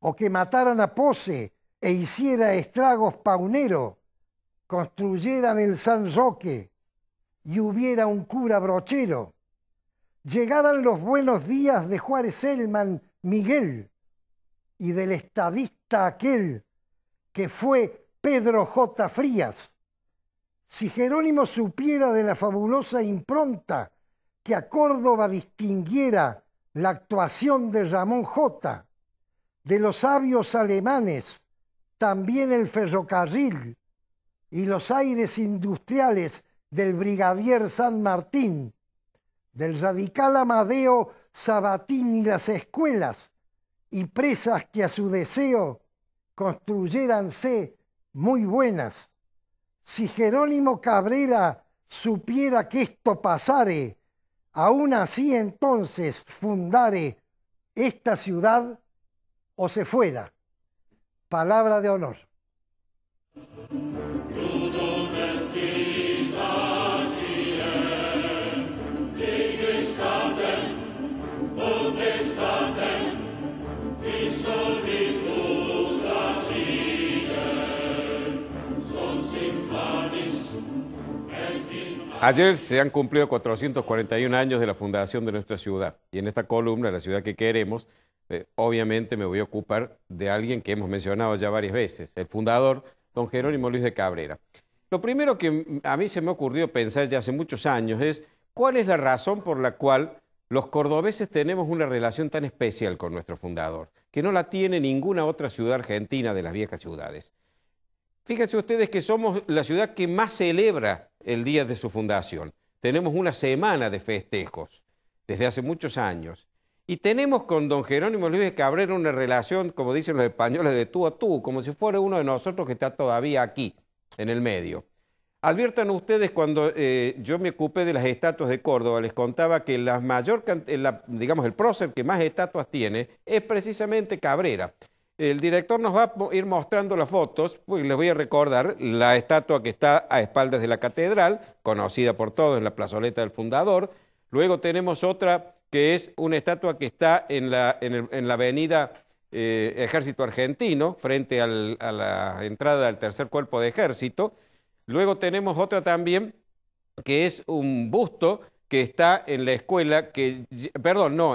o que mataran a Pose e hiciera estragos Paunero, construyeran el San Roque y hubiera un cura brochero, llegaran los buenos días de Juárez Elman Miguel y del estadista aquel que fue Pedro J. Frías. Si Jerónimo supiera de la fabulosa impronta que a Córdoba distinguiera la actuación de Ramón J., de los sabios alemanes, también el ferrocarril y los aires industriales del brigadier San Martín, del radical Amadeo Sabatín y las escuelas y presas que a su deseo construyéranse muy buenas. Si Jerónimo Cabrera supiera que esto pasare, aún así entonces fundare esta ciudad o se fuera. Palabra de honor. Ayer se han cumplido 441 años de la fundación de nuestra ciudad y en esta columna, La ciudad que queremos, obviamente me voy a ocupar de alguien que hemos mencionado ya varias veces, el fundador, don Jerónimo Luis de Cabrera. Lo primero que a mí se me ha ocurrido pensar ya hace muchos años es cuál es la razón por la cual los cordobeses tenemos una relación tan especial con nuestro fundador, que no la tiene ninguna otra ciudad argentina de las viejas ciudades. Fíjense ustedes que somos la ciudad que más celebra el día de su fundación. Tenemos una semana de festejos desde hace muchos años. Y tenemos con don Jerónimo Luis de Cabrera una relación, como dicen los españoles, de tú a tú, como si fuera uno de nosotros que está todavía aquí, en el medio. Adviertan ustedes, cuando yo me ocupé de las estatuas de Córdoba, les contaba que digamos, el prócer que más estatuas tiene es precisamente Cabrera. El director nos va a ir mostrando las fotos, pues les voy a recordar la estatua que está a espaldas de la catedral, conocida por todos en la plazoleta del fundador. Luego tenemos otra que es una estatua que está en la avenida Ejército Argentino, frente a la entrada del tercer cuerpo de ejército. Luego tenemos otra también que es un busto que está en la escuela,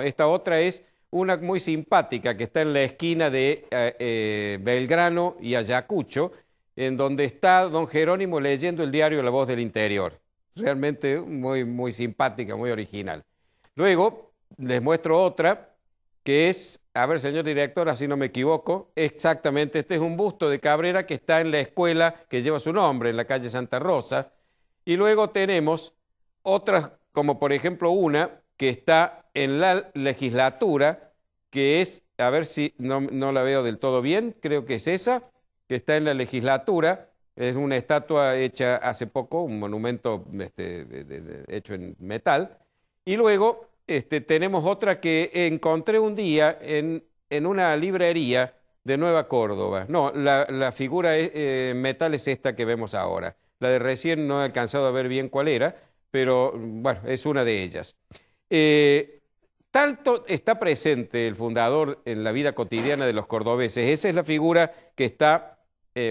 esta otra es una muy simpática que está en la esquina de Belgrano y Ayacucho, en donde está don Jerónimo leyendo el diario La Voz del Interior. Realmente muy, muy simpática, muy original. Luego les muestro otra que es, a ver, señor director, así no me equivoco, exactamente, este es un busto de Cabrera que está en la escuela que lleva su nombre, en la calle Santa Rosa. Y luego tenemos otras, como por ejemplo una que está en la legislatura, que es, a ver si no la veo del todo bien, creo que es esa, que está en la legislatura, Es una estatua hecha hace poco, un monumento hecho en metal. Y luego tenemos otra que encontré un día en una librería de Nueva Córdoba. No, la figura en metal es esta que vemos ahora. La de recién no he alcanzado a ver bien cuál era, pero bueno, es una de ellas. Tanto está presente el fundador en la vida cotidiana de los cordobeses. Esa es la figura que está,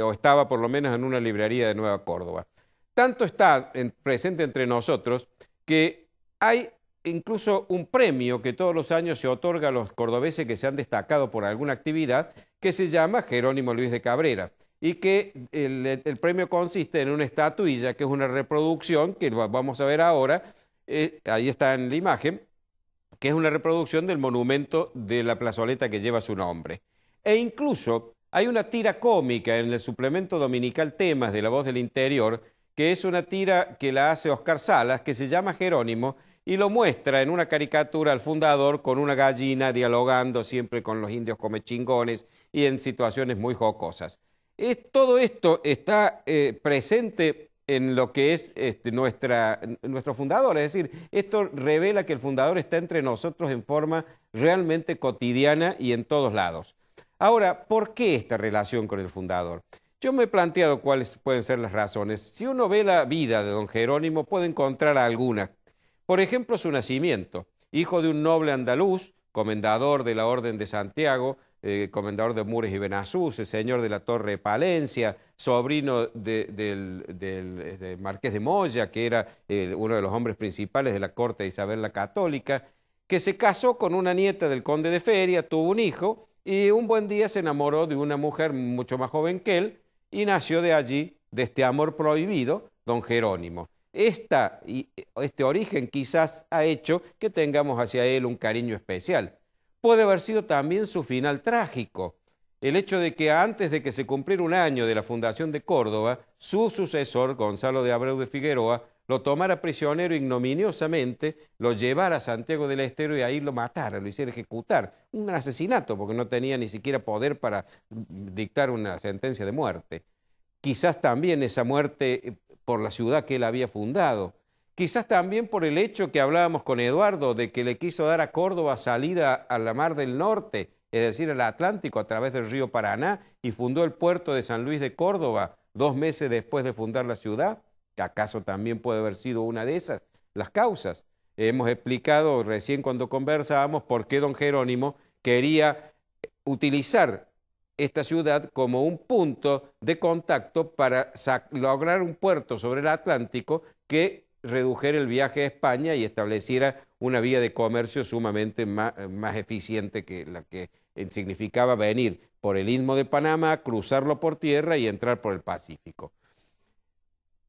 o estaba por lo menos en una librería de Nueva Córdoba. Tanto está presente entre nosotros que hay incluso un premio que todos los años se otorga a los cordobeses que se han destacado por alguna actividad, que se llama Jerónimo Luis de Cabrera, y que el premio consiste en una estatuilla, que es una reproducción, que vamos a ver ahora, ahí está en la imagen, que es una reproducción del monumento de la plazoleta que lleva su nombre. E incluso hay una tira cómica en el suplemento dominical Temas de La Voz del Interior, que es una tira que la hace Oscar Salas, que se llama Jerónimo, y lo muestra en una caricatura al fundador con una gallina dialogando siempre con los indios comechingones y en situaciones muy jocosas. Todo esto está presente en lo que es nuestro fundador, es decir, esto revela que el fundador está entre nosotros en forma realmente cotidiana y en todos lados. Ahora, ¿por qué esta relación con el fundador? Yo me he planteado cuáles pueden ser las razones. Si uno ve la vida de don Jerónimo, puede encontrar algunas. Por ejemplo, su nacimiento, hijo de un noble andaluz, comendador de la Orden de Santiago, comendador de Mures y Benazús, señor de la Torre de Palencia, sobrino del Marqués de Moya, que era uno de los hombres principales de la corte de Isabel la Católica, que se casó con una nieta del conde de Feria, tuvo un hijo y un buen día se enamoró de una mujer mucho más joven que él y nació de allí, de este amor prohibido, don Jerónimo. Este origen quizás ha hecho que tengamos hacia él un cariño especial. Puede haber sido también su final trágico. El hecho de que antes de que se cumpliera un año de la fundación de Córdoba, su sucesor, Gonzalo de Abreu de Figueroa, lo tomara prisionero ignominiosamente, lo llevara a Santiago del Estero y ahí lo matara, lo hiciera ejecutar. Un asesinato, porque no tenía ni siquiera poder para dictar una sentencia de muerte. Quizás también esa muerte por la ciudad que él había fundado. Quizás también por el hecho que hablábamos con Eduardo, de que le quiso dar a Córdoba salida a la Mar del Norte, es decir, al Atlántico a través del río Paraná, y fundó el puerto de San Luis de Córdoba 2 meses después de fundar la ciudad. ¿Acaso también puede haber sido una de esas las causas? Hemos explicado recién cuando conversábamos por qué don Jerónimo quería utilizar esta ciudad como un punto de contacto para lograr un puerto sobre el Atlántico que redujera el viaje a España y estableciera una vía de comercio sumamente más eficiente que la que significaba venir por el Istmo de Panamá, cruzarlo por tierra y entrar por el Pacífico.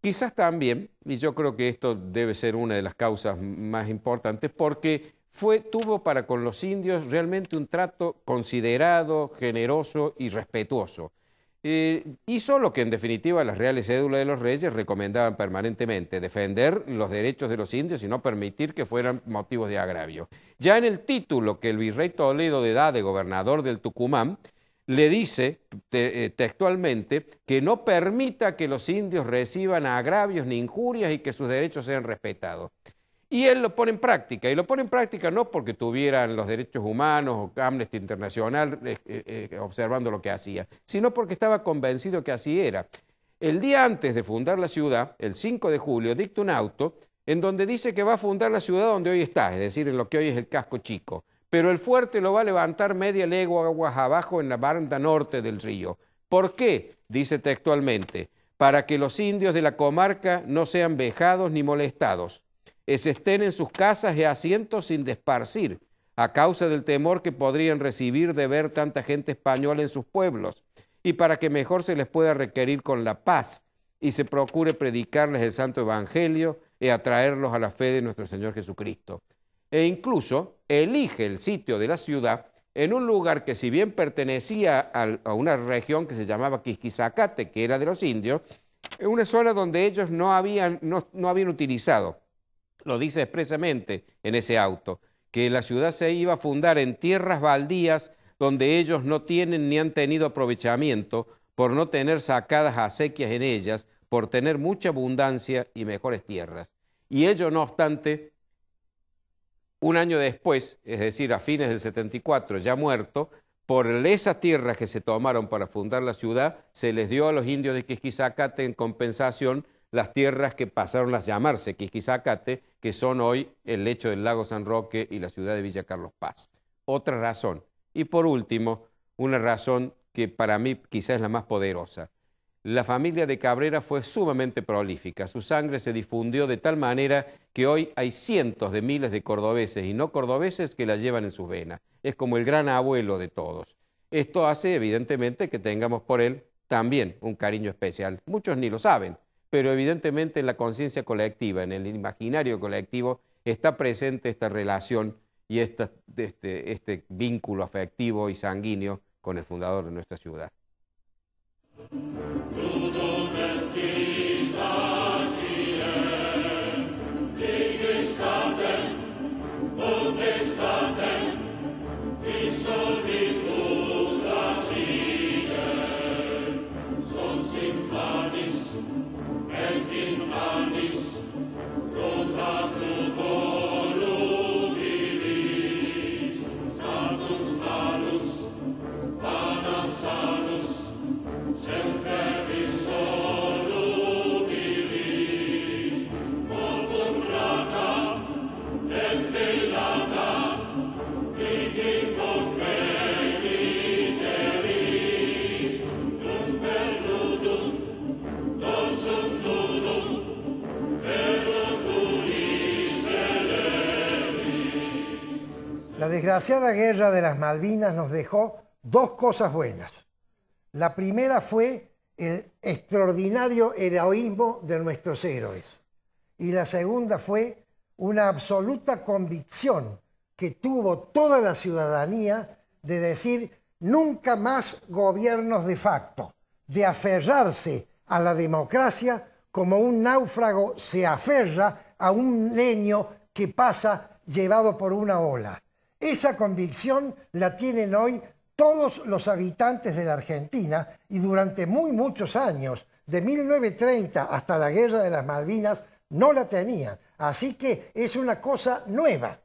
Quizás también, y yo creo que esto debe ser una de las causas más importantes, porque tuvo para con los indios realmente un trato considerado, generoso y respetuoso. Hizo lo que en definitiva las Reales Cédulas de los Reyes recomendaban permanentemente, defender los derechos de los indios y no permitir que fueran motivos de agravio. Ya en el título que el virrey Toledo le da de gobernador del Tucumán, le dice textualmente que no permita que los indios reciban agravios ni injurias y que sus derechos sean respetados. Y él lo pone en práctica, y lo pone en práctica no porque tuvieran los derechos humanos o Amnesty Internacional observando lo que hacía, sino porque estaba convencido que así era. El día antes de fundar la ciudad, el 5 de julio, dicta un auto en donde dice que va a fundar la ciudad donde hoy está, es decir, en lo que hoy es el Casco Chico, pero el fuerte lo va a levantar media legua aguas abajo en la banda norte del río. ¿Por qué? Dice textualmente, para que los indios de la comarca no sean vejados ni molestados, estén en sus casas y asientos sin desparcir, a causa del temor que podrían recibir de ver tanta gente española en sus pueblos, y para que mejor se les pueda requerir con la paz, y se procure predicarles el Santo Evangelio y atraerlos a la fe de nuestro Señor Jesucristo. E incluso elige el sitio de la ciudad en un lugar que si bien pertenecía a una región que se llamaba Quisquizacate, que era de los indios, en una zona donde ellos no habían utilizado. Lo dice expresamente en ese auto, que la ciudad se iba a fundar en tierras baldías donde ellos no tienen ni han tenido aprovechamiento, por no tener sacadas acequias en ellas, por tener mucha abundancia y mejores tierras. Y ello, no obstante, un año después, es decir, a fines del 74, ya muerto, por esas tierras que se tomaron para fundar la ciudad, se les dio a los indios de Quisquizacate en compensación las tierras que pasaron a llamarse Quisquizacate, que son hoy el lecho del lago San Roque y la ciudad de Villa Carlos Paz. Otra razón. Y por último, una razón que para mí quizás es la más poderosa. La familia de Cabrera fue sumamente prolífica. Su sangre se difundió de tal manera que hoy hay cientos de miles de cordobeses y no cordobeses que la llevan en sus venas. Es como el gran abuelo de todos. Esto hace, evidentemente, que tengamos por él también un cariño especial. Muchos ni lo saben, pero evidentemente en la conciencia colectiva, en el imaginario colectivo, está presente esta relación y este vínculo afectivo y sanguíneo con el fundador de nuestra ciudad. La desgraciada guerra de las Malvinas nos dejó dos cosas buenas. La primera fue el extraordinario heroísmo de nuestros héroes. Y la segunda fue una absoluta convicción que tuvo toda la ciudadanía de decir nunca más gobiernos de facto, de aferrarse a la democracia como un náufrago se aferra a un leño que pasa llevado por una ola. Esa convicción la tienen hoy todos los habitantes de la Argentina y durante muchos años, de 1930 hasta la Guerra de las Malvinas, no la tenían. Así que es una cosa nueva.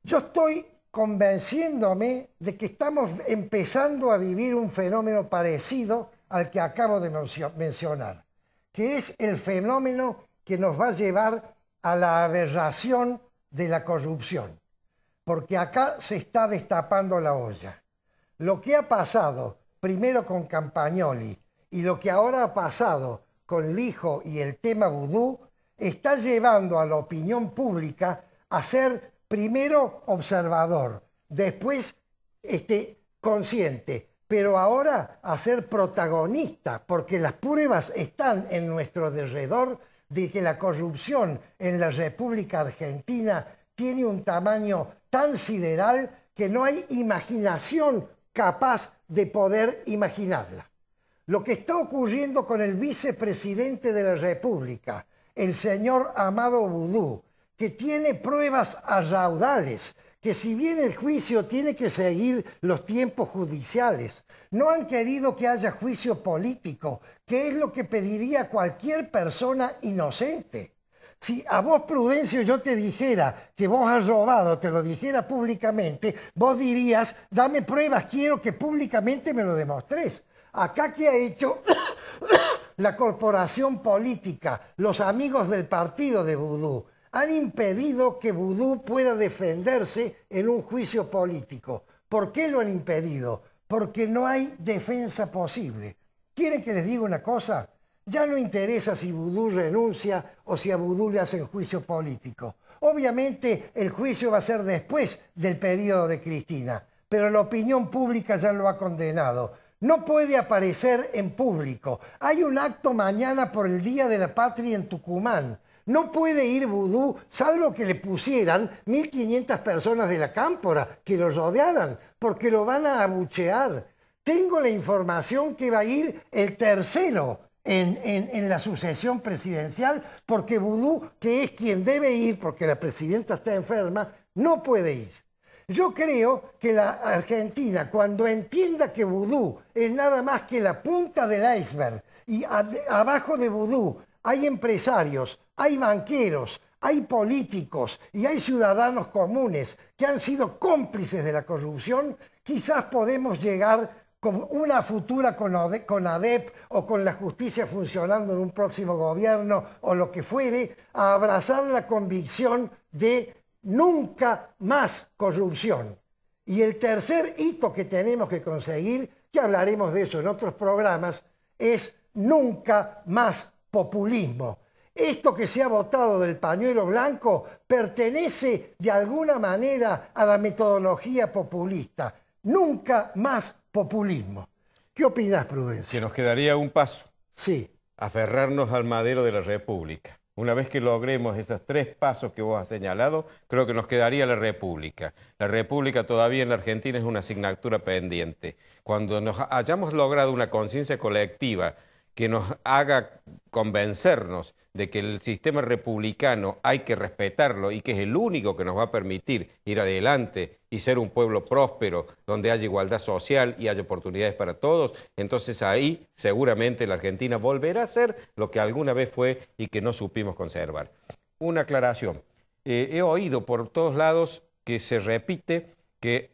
Yo estoy convenciéndome de que estamos empezando a vivir un fenómeno parecido al que acabo de mencionar, que es el fenómeno que nos va a llevar a la aberración de la corrupción. Porque acá se está destapando la olla. Lo que ha pasado primero con Campagnoli y lo que ahora ha pasado con Lijo y el tema vudú está llevando a la opinión pública a ser primero observador, después consciente, pero ahora a ser protagonista, porque las pruebas están en nuestro derredor de que la corrupción en la República Argentina tiene un tamaño tan sideral que no hay imaginación capaz de poder imaginarla. Lo que está ocurriendo con el vicepresidente de la República, el señor Amado Vudú, que tiene pruebas a raudales, que si bien el juicio tiene que seguir los tiempos judiciales, no han querido que haya juicio político, que es lo que pediría cualquier persona inocente. Si a vos, Prudencio, yo te dijera que vos has robado, te lo dijera públicamente, vos dirías, dame pruebas, quiero que públicamente me lo demostres. Acá, ¿qué ha hecho la corporación política, los amigos del partido de Vudú? Han impedido que Vudú pueda defenderse en un juicio político. ¿Por qué lo han impedido? Porque no hay defensa posible. ¿Quieren que les diga una cosa? Ya no interesa si Vudú renuncia o si a Vudú le hacen juicio político. Obviamente el juicio va a ser después del periodo de Cristina, pero la opinión pública ya lo ha condenado. No puede aparecer en público. Hay un acto mañana por el Día de la Patria en Tucumán. No puede ir Vudú, salvo que le pusieran 1.500 personas de la Cámpora que lo rodearan, porque lo van a abuchear. Tengo la información que va a ir el tercero en la sucesión presidencial, porque Vudú, que es quien debe ir, porque la presidenta está enferma, no puede ir. Yo creo que la Argentina, cuando entienda que vudú es nada más que la punta del iceberg, y abajo de vudú hay empresarios, hay banqueros, hay políticos y hay ciudadanos comunes que han sido cómplices de la corrupción, quizás podemos llegar con una futura con ADEP o con la justicia funcionando en un próximo gobierno o lo que fuere, a abrazar la convicción de nunca más corrupción. Y el tercer hito que tenemos que conseguir, que hablaremos de eso en otros programas, es nunca más populismo. Esto que se ha votado del pañuelo blanco pertenece de alguna manera a la metodología populista. Nunca más populismo. ¿Qué opinas, Prudencio? Que nos quedaría un paso. Sí. Aferrarnos al madero de la República. Una vez que logremos esos 3 pasos que vos has señalado, creo que nos quedaría la República. La República todavía en la Argentina es una asignatura pendiente. Cuando nos hayamos logrado una conciencia colectiva que nos haga convencernos de que el sistema republicano hay que respetarlo y que es el único que nos va a permitir ir adelante y ser un pueblo próspero, donde haya igualdad social y haya oportunidades para todos, entonces ahí seguramente la Argentina volverá a ser lo que alguna vez fue y que no supimos conservar. Una aclaración. He oído por todos lados que se repite que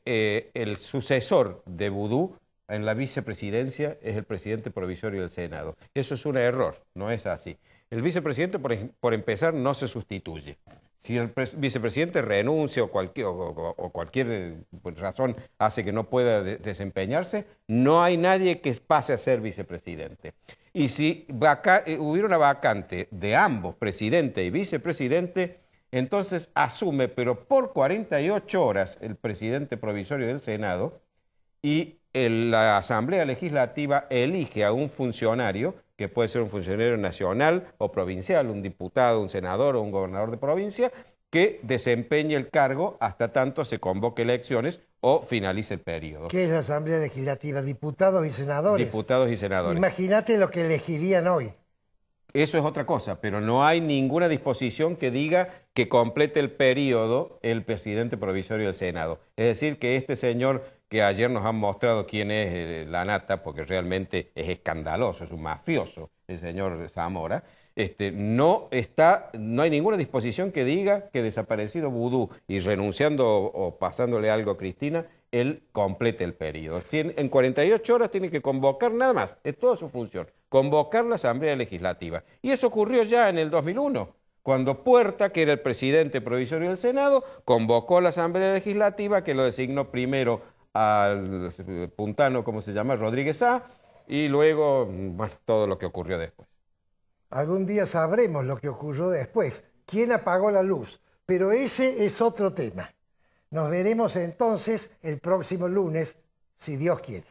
el sucesor de Vudú en la vicepresidencia es el presidente provisorio del Senado. Eso es un error, no es así. El vicepresidente, por empezar, no se sustituye. Si el vicepresidente renuncia o cualquier razón hace que no pueda desempeñarse, no hay nadie que pase a ser vicepresidente. Y si hubiera una vacante de ambos, presidente y vicepresidente, entonces asume, pero por 48 horas, el presidente provisorio del Senado y la Asamblea Legislativa elige a un funcionario, que puede ser un funcionario nacional o provincial, un diputado, un senador o un gobernador de provincia, que desempeñe el cargo hasta tanto se convoque elecciones o finalice el periodo. ¿Qué es la Asamblea Legislativa? ¿Diputados y senadores? Diputados y senadores. Imagínate lo que elegirían hoy. Eso es otra cosa, pero no hay ninguna disposición que diga que complete el periodo el presidente provisorio del Senado. Es decir, que este señor que ayer nos han mostrado quién es la nata, porque realmente es escandaloso, es un mafioso, el señor Zamora, no hay ninguna disposición que diga que desaparecido Vudú y renunciando o pasándole algo a Cristina, él complete el periodo. En 48 horas tiene que convocar nada más, es toda su función, convocar la Asamblea Legislativa. Y eso ocurrió ya en el 2001, cuando Puerta, que era el presidente provisorio del Senado, convocó a la Asamblea Legislativa, que lo designó primero al puntano, ¿cómo se llama?, Rodríguez A, y luego, bueno, todo lo que ocurrió después. Algún día sabremos lo que ocurrió después, quién apagó la luz, pero ese es otro tema. Nos veremos entonces el próximo lunes, si Dios quiere.